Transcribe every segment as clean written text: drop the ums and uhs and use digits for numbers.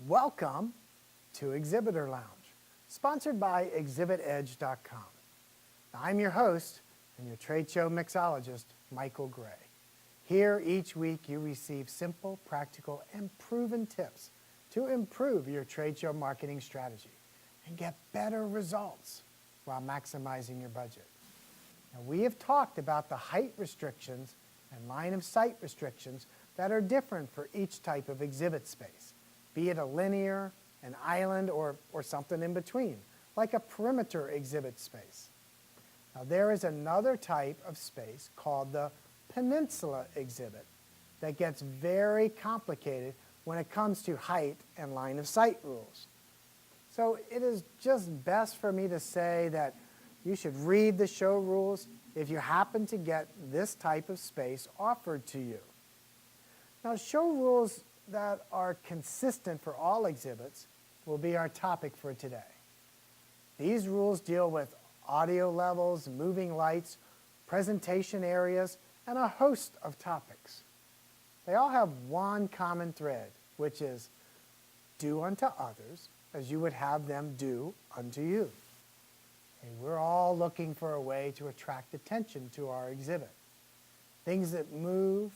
Welcome to Exhibitor Lounge, sponsored by ExhibitEdge.com. I'm your host and your trade show mixologist, Michael Gray. Here each week you receive simple, practical, and proven tips to improve your trade show marketing strategy and get better results while maximizing your budget. Now, we have talked about the height restrictions and line of sight restrictions that are different for each type of exhibit space, be it a linear, an island, or something in between, like a perimeter exhibit space. Now, there is another type of space called the peninsula exhibit that gets very complicated when it comes to height and line of sight rules. So it is just best for me to say that you should read the show rules if you happen to get this type of space offered to you. Now, show rules that are consistent for all exhibits will be our topic for today. These rules deal with audio levels, moving lights, presentation areas, and a host of topics. They all have one common thread, which is do unto others as you would have them do unto you. And we're all looking for a way to attract attention to our exhibit. Things that move,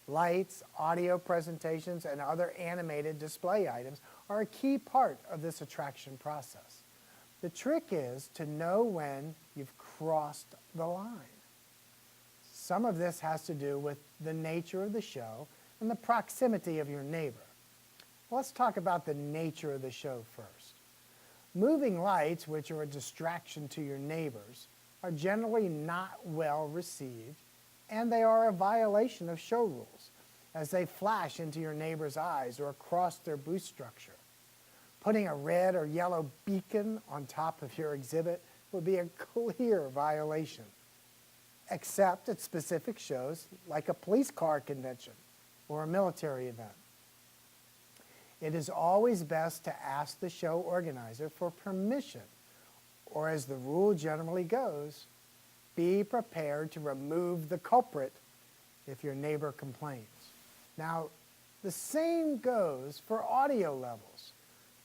lights, audio presentations, and other animated display items are a key part of this attraction process. The trick is to know when you've crossed the line. Some of this has to do with the nature of the show and the proximity of your neighbor. Let's talk about the nature of the show first. Moving lights, which are a distraction to your neighbors, are generally not well received, and they are a violation of show rules as they flash into your neighbor's eyes or across their booth structure. Putting a red or yellow beacon on top of your exhibit would be a clear violation, except at specific shows like a police car convention or a military event. It is always best to ask the show organizer for permission, or as the rule generally goes, be prepared to remove the culprit if your neighbor complains. Now, the same goes for audio levels.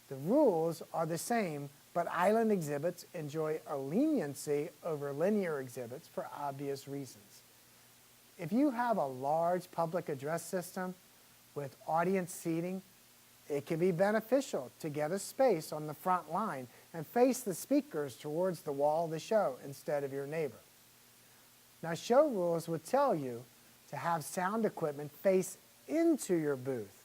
The rules are the same, but island exhibits enjoy a leniency over linear exhibits for obvious reasons. If you have a large public address system with audience seating, it can be beneficial to get a space on the front line and face the speakers towards the wall of the show instead of your neighbor. Now, show rules would tell you to have sound equipment face into your booth.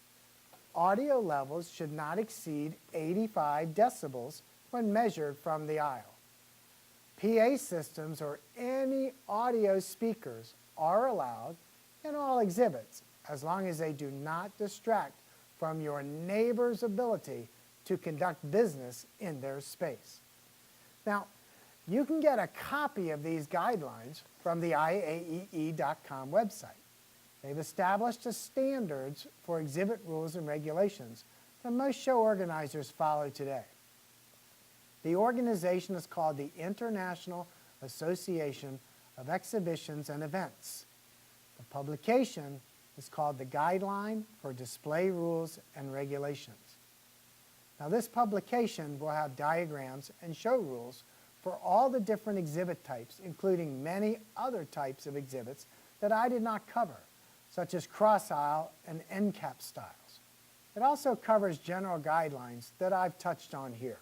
Audio levels should not exceed 85 decibels when measured from the aisle. PA systems or any audio speakers are allowed in all exhibits as long as they do not distract from your neighbor's ability to conduct business in their space. Now, you can get a copy of these guidelines from the IAEE.com website. They've established the standards for exhibit rules and regulations that most show organizers follow today. The organization is called the International Association of Exhibitions and Events. The publication is called the Guideline for Display Rules and Regulations. Now, this publication will have diagrams and show rules for all the different exhibit types, including many other types of exhibits that I did not cover, such as cross-aisle and end cap styles. It also covers general guidelines that I've touched on here.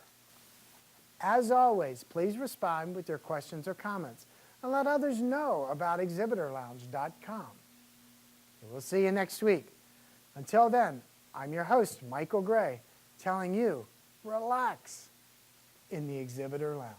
As always, please respond with your questions or comments and let others know about ExhibitorLounge.com. We'll see you next week. Until then, I'm your host, Michael Gray, telling you, relax in the Exhibitor Lounge.